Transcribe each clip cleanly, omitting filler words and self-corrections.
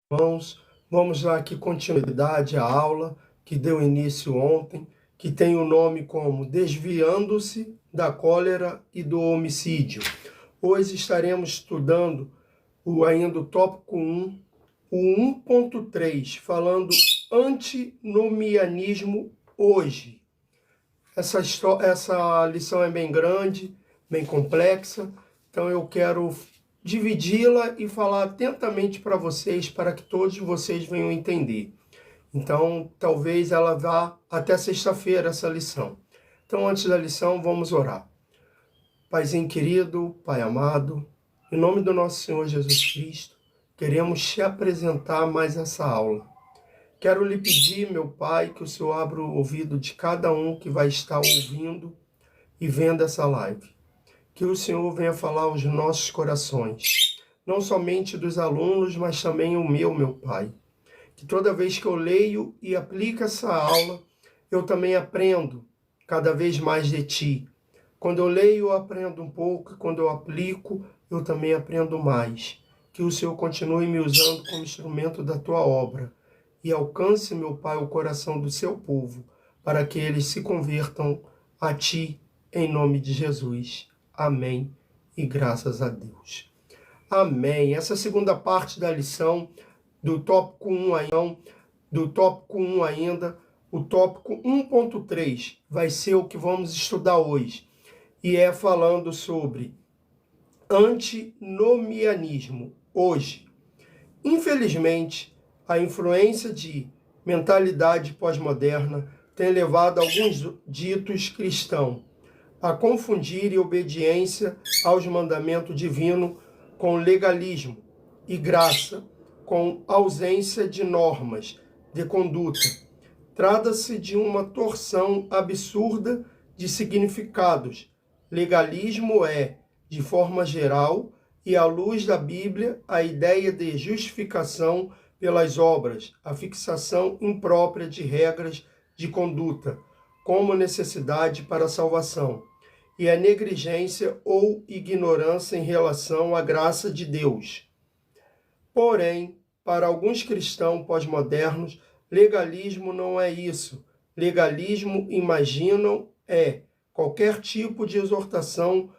Irmãos, vamos lá aqui continuidade à aula que deu início ontem, que tem o nome como Desviando-se da Cólera e do Homicídio. Hoje estaremos estudando ainda o tópico 1, o 1.3, falando antinomianismo hoje. Essa lição é bem grande, bem complexa, então eu quero dividi-la e falar atentamente para vocês, para que todos vocês venham entender. Então, talvez ela vá até sexta-feira, essa lição. Então, antes da lição, vamos orar. Paizinho querido, Pai amado, em nome do nosso Senhor Jesus Cristo, queremos te apresentar mais essa aula. Quero lhe pedir, meu Pai, que o Senhor abra o ouvido de cada um que vai estar ouvindo e vendo essa live. Que o Senhor venha falar aos nossos corações, não somente dos alunos, mas também o meu Pai. Que toda vez que eu leio e aplico essa aula, eu também aprendo cada vez mais de Ti. Quando eu leio, eu aprendo um pouco, e quando eu aplico, eu também aprendo mais. Que o Senhor continue me usando como instrumento da Tua obra e alcance, meu Pai, o coração do seu povo, para que eles se convertam a Ti, em nome de Jesus. Amém e graças a Deus. Amém. Essa segunda parte da lição, do tópico 1 ainda, o tópico 1.3 vai ser o que vamos estudar hoje. E é falando sobre antinomianismo hoje. Infelizmente, a influência de mentalidade pós-moderna tem levado alguns ditos cristãos a confundir obediência aos mandamentos divinos com legalismo e graça, com ausência de normas de conduta. Trata-se de uma torção absurda de significados. Legalismo é, de forma geral, e à luz da Bíblia, a ideia de justificação pelas obras, a fixação imprópria de regras de conduta, como necessidade para a salvação, e a negligência ou ignorância em relação à graça de Deus. Porém, para alguns cristãos pós-modernos, legalismo não é isso. Legalismo, imaginam, é qualquer tipo de exortação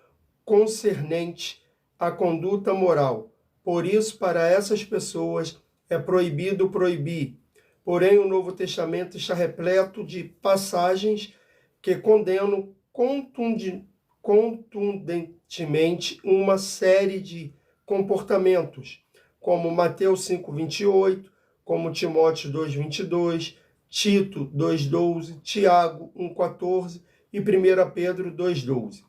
concernente à conduta moral. Por isso, para essas pessoas, é proibido proibir. Porém, o Novo Testamento está repleto de passagens que condenam contundentemente uma série de comportamentos, como Mateus 5:28, como Timóteo 2:22, Tito 2:12, Tiago 1:14 e 1 Pedro 2:12.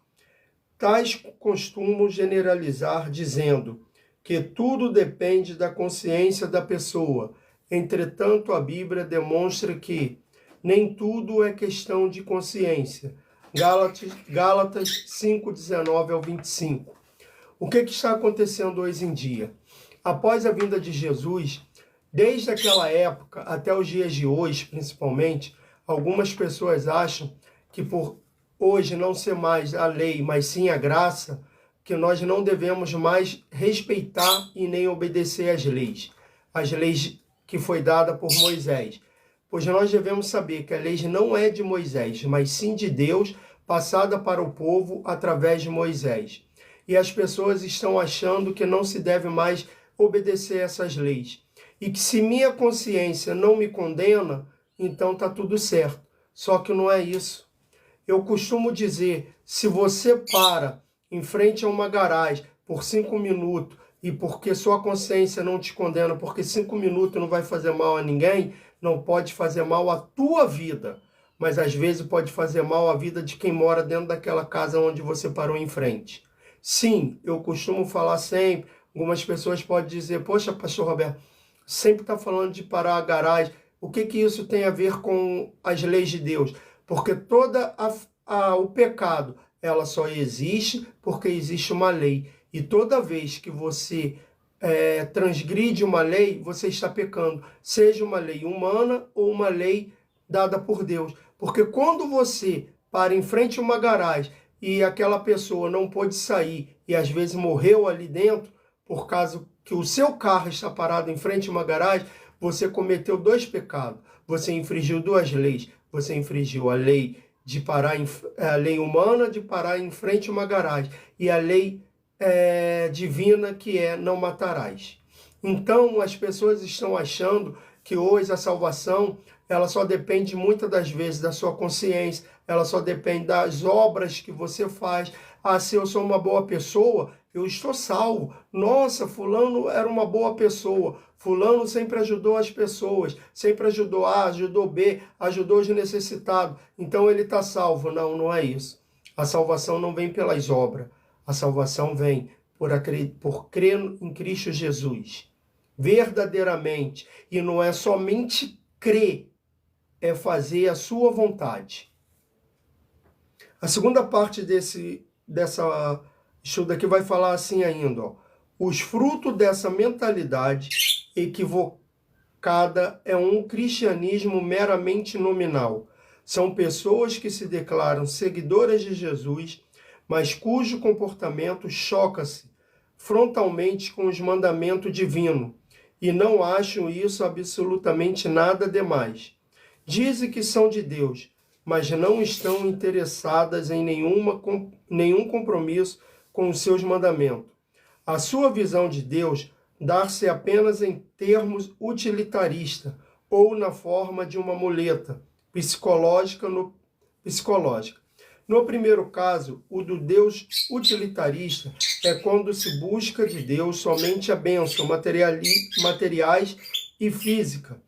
Tais costumam generalizar dizendo que tudo depende da consciência da pessoa. Entretanto, a Bíblia demonstra que nem tudo é questão de consciência. Gálatas 5:19 ao 25. O que está acontecendo hoje em dia? Após a vinda de Jesus, desde aquela época até os dias de hoje, principalmente, algumas pessoas acham que por hoje não ser mais a lei, mas sim a graça, que nós não devemos mais respeitar e nem obedecer as leis que foi dada por Moisés. Pois nós devemos saber que a lei não é de Moisés, mas sim de Deus, passada para o povo através de Moisés. E as pessoas estão achando que não se deve mais obedecer essas leis. E que se minha consciência não me condena, então está tudo certo. Só que não é isso. Eu costumo dizer, se você para em frente a uma garagem por 5 minutos e porque sua consciência não te condena, porque 5 minutos não vai fazer mal a ninguém, não pode fazer mal à tua vida, mas às vezes pode fazer mal à vida de quem mora dentro daquela casa onde você parou em frente. Sim, eu costumo falar sempre, algumas pessoas podem dizer, poxa, pastor Roberto, sempre está falando de parar a garagem, o que isso tem a ver com as leis de Deus? Porque o pecado, ela só existe porque existe uma lei. E toda vez que você transgride uma lei, você está pecando. Seja uma lei humana ou uma lei dada por Deus. Porque quando você para em frente a uma garagem e aquela pessoa não pôde sair e às vezes morreu ali dentro, por causa que o seu carro está parado em frente a uma garagem, você cometeu 2 pecados. Você infringiu 2 leis. Você infringiu a lei de parar a lei humana de parar em frente a uma garagem e a lei divina, que é não matarás. Então as pessoas estão achando que hoje a salvação ela só depende muitas das vezes da sua consciência, ela só depende das obras que você faz. Ah, se eu sou uma boa pessoa, eu estou salvo. Nossa, fulano era uma boa pessoa. Fulano sempre ajudou as pessoas, sempre ajudou A, ajudou B, ajudou os necessitados. Então ele está salvo. Não, não é isso. A salvação não vem pelas obras. A salvação vem por crer em Cristo Jesus. Verdadeiramente. E não é somente crer, é fazer a sua vontade. A segunda parte dessa estudo aqui vai falar assim ainda, ó. Os frutos dessa mentalidade equivocada é um cristianismo meramente nominal. São pessoas que se declaram seguidoras de Jesus, mas cujo comportamento choca-se frontalmente com os mandamentos divinos e não acham isso absolutamente nada demais. Dizem que são de Deus, mas não estão interessadas em nenhum compromisso com os seus mandamentos. A sua visão de Deus dá-se apenas em termos utilitaristas ou na forma de uma muleta psicológica. No primeiro caso, o do Deus utilitarista é quando se busca de Deus somente a bênção materiais e física.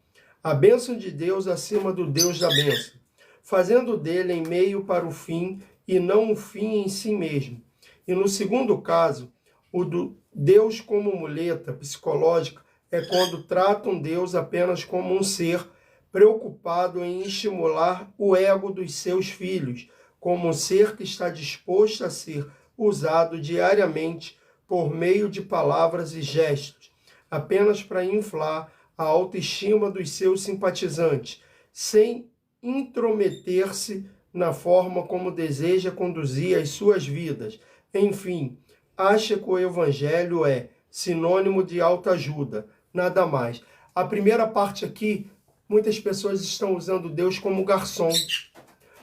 A bênção de Deus acima do Deus da bênção, fazendo dele em meio para o fim e não um fim em si mesmo. E no segundo caso, o do Deus como muleta psicológica é quando tratam Deus apenas como um ser preocupado em estimular o ego dos seus filhos, como um ser que está disposto a ser usado diariamente por meio de palavras e gestos, apenas para inflar a autoestima dos seus simpatizantes, sem intrometer-se na forma como deseja conduzir as suas vidas. Enfim, acha que o evangelho é sinônimo de autoajuda, nada mais. A primeira parte aqui, muitas pessoas estão usando Deus como garçom,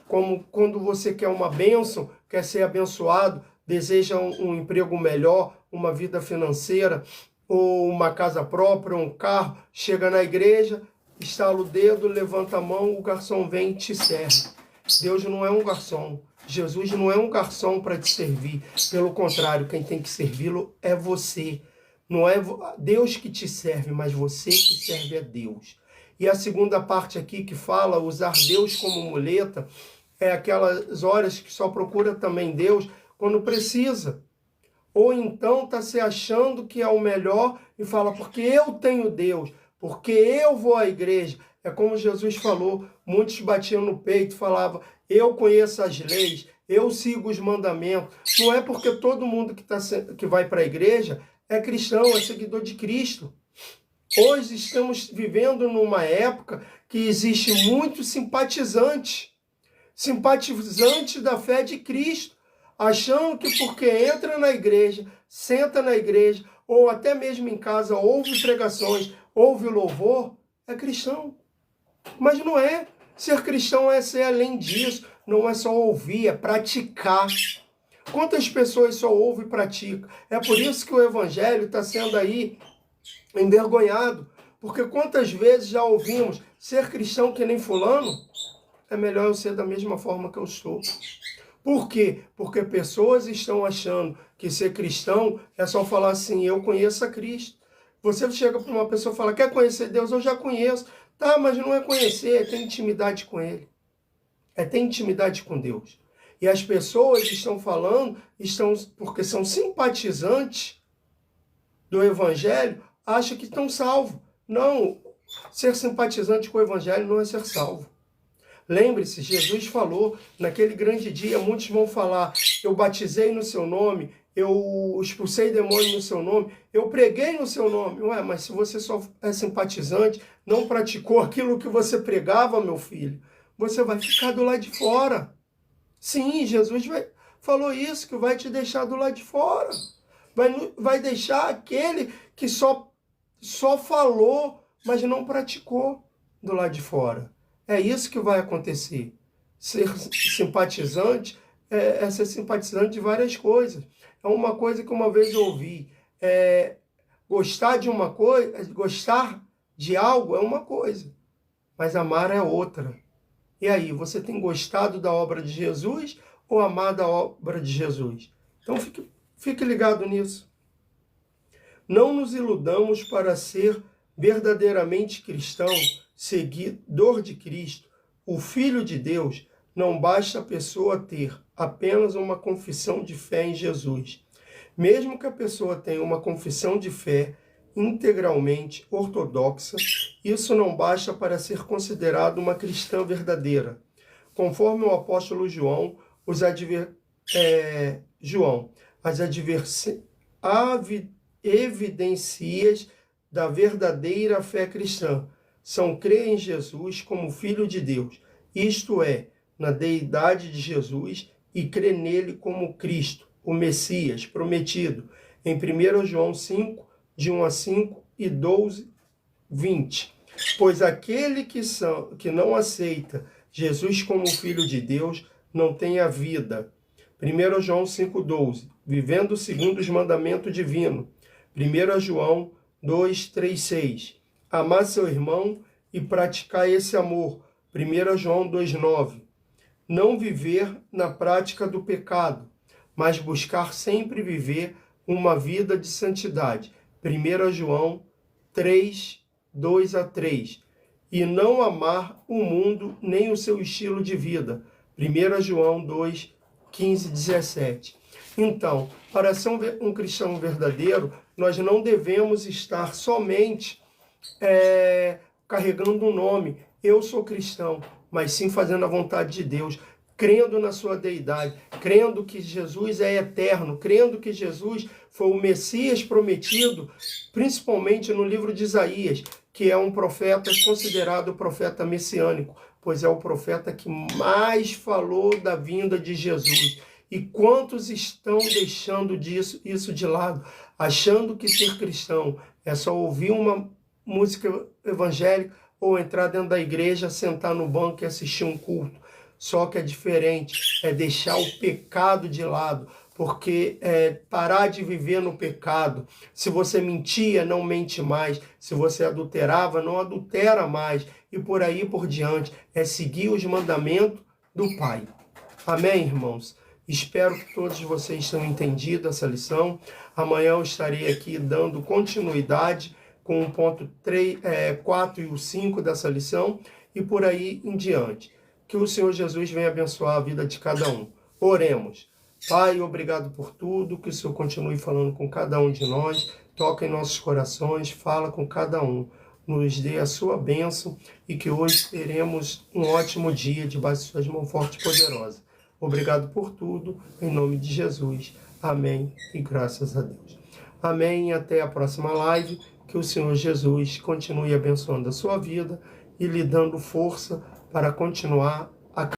como quando você quer uma bênção, quer ser abençoado, deseja um emprego melhor, uma vida financeira, ou uma casa própria, um carro, chega na igreja, estala o dedo, levanta a mão, o garçom vem e te serve. Deus não é um garçom. Jesus não é um garçom para te servir. Pelo contrário, quem tem que servi-lo é você. Não é Deus que te serve, mas você que serve a Deus. E a segunda parte aqui que fala usar Deus como muleta, é aquelas horas que só procura também Deus quando precisa. Ou então está se achando que é o melhor e fala, porque eu tenho Deus, porque eu vou à igreja. É como Jesus falou, muitos batiam no peito e falavam, eu conheço as leis, eu sigo os mandamentos. Não é porque todo mundo que vai para a igreja é cristão, é seguidor de Cristo. Hoje estamos vivendo numa época que existe muito simpatizante da fé de Cristo, achando que porque entra na igreja, senta na igreja, ou até mesmo em casa, ouve pregações, ouve louvor, é cristão. Mas não é. Ser cristão é ser além disso. Não é só ouvir, é praticar. Quantas pessoas só ouvem e praticam? É por isso que o evangelho está sendo aí envergonhado. Porque quantas vezes já ouvimos ser cristão que nem fulano? É melhor eu ser da mesma forma que eu sou. Por quê? Porque pessoas estão achando que ser cristão é só falar assim, eu conheço a Cristo. Você chega para uma pessoa e fala, quer conhecer Deus? Eu já conheço. Tá, mas não é conhecer, é ter intimidade com Ele. É ter intimidade com Deus. E as pessoas estão falando, porque são simpatizantes do Evangelho, acham que estão salvos. Não, ser simpatizante com o Evangelho não é ser salvo. Lembre-se, Jesus falou, naquele grande dia, muitos vão falar, eu batizei no seu nome, eu expulsei demônio no seu nome, eu preguei no seu nome. Ué, mas se você só é simpatizante, não praticou aquilo que você pregava, meu filho, você vai ficar do lado de fora. Sim, Jesus falou isso, que vai te deixar do lado de fora. vai deixar aquele que só falou, mas não praticou do lado de fora. É isso que vai acontecer. Ser simpatizante é ser simpatizante de várias coisas. É uma coisa que uma vez eu ouvi. Gostar de uma coisa, gostar de algo é uma coisa, mas amar é outra. E aí, você tem gostado da obra de Jesus ou amado a obra de Jesus? Então fique ligado nisso. Não nos iludamos para ser verdadeiramente cristão, seguidor de Cristo, o Filho de Deus. Não basta a pessoa ter apenas uma confissão de fé em Jesus. Mesmo que a pessoa tenha uma confissão de fé integralmente ortodoxa, isso não basta para ser considerado uma cristã verdadeira. Conforme o apóstolo João, as evidências da verdadeira fé cristã são crer em Jesus como Filho de Deus, isto é, na deidade de Jesus, e crer nele como Cristo, o Messias prometido, em 1 João 5, de 1 a 5 e 12, 20. Pois aquele que não aceita Jesus como Filho de Deus não tem a vida. 1 João 5,12. Vivendo segundo os mandamentos divinos. 1 João 2, 3, 6. Amar seu irmão e praticar esse amor. 1 João 2, 9. Não viver na prática do pecado, mas buscar sempre viver uma vida de santidade. 1 João 3, 2 a 3. E não amar o mundo nem o seu estilo de vida. 1 João 2, 15, 17. Então, para ser um cristão verdadeiro, nós não devemos estar somente carregando um nome. Eu sou cristão, mas sim fazendo a vontade de Deus, crendo na sua deidade, crendo que Jesus é eterno, crendo que Jesus foi o Messias prometido, principalmente no livro de Isaías, que é um profeta considerado profeta messiânico, pois é o profeta que mais falou da vinda de Jesus. E quantos estão deixando isso de lado, achando que ser cristão é só ouvir uma música evangélica ou entrar dentro da igreja, sentar no banco e assistir um culto. Só que é diferente, é deixar o pecado de lado, porque parar de viver no pecado. Se você mentia, não mente mais. Se você adulterava, não adultera mais. E por aí por diante, é seguir os mandamentos do Pai. Amém, irmãos? Espero que todos vocês tenham entendido essa lição. Amanhã eu estarei aqui dando continuidade com o ponto 4 e o 5 dessa lição e por aí em diante. Que o Senhor Jesus venha abençoar a vida de cada um. Oremos. Pai, obrigado por tudo, que o Senhor continue falando com cada um de nós, toca em nossos corações, fala com cada um, nos dê a sua bênção e que hoje teremos um ótimo dia debaixo de suas mãos fortes e poderosas. Obrigado por tudo, em nome de Jesus. Amém e graças a Deus. Amém e até a próxima live, que o Senhor Jesus continue abençoando a sua vida e lhe dando força para continuar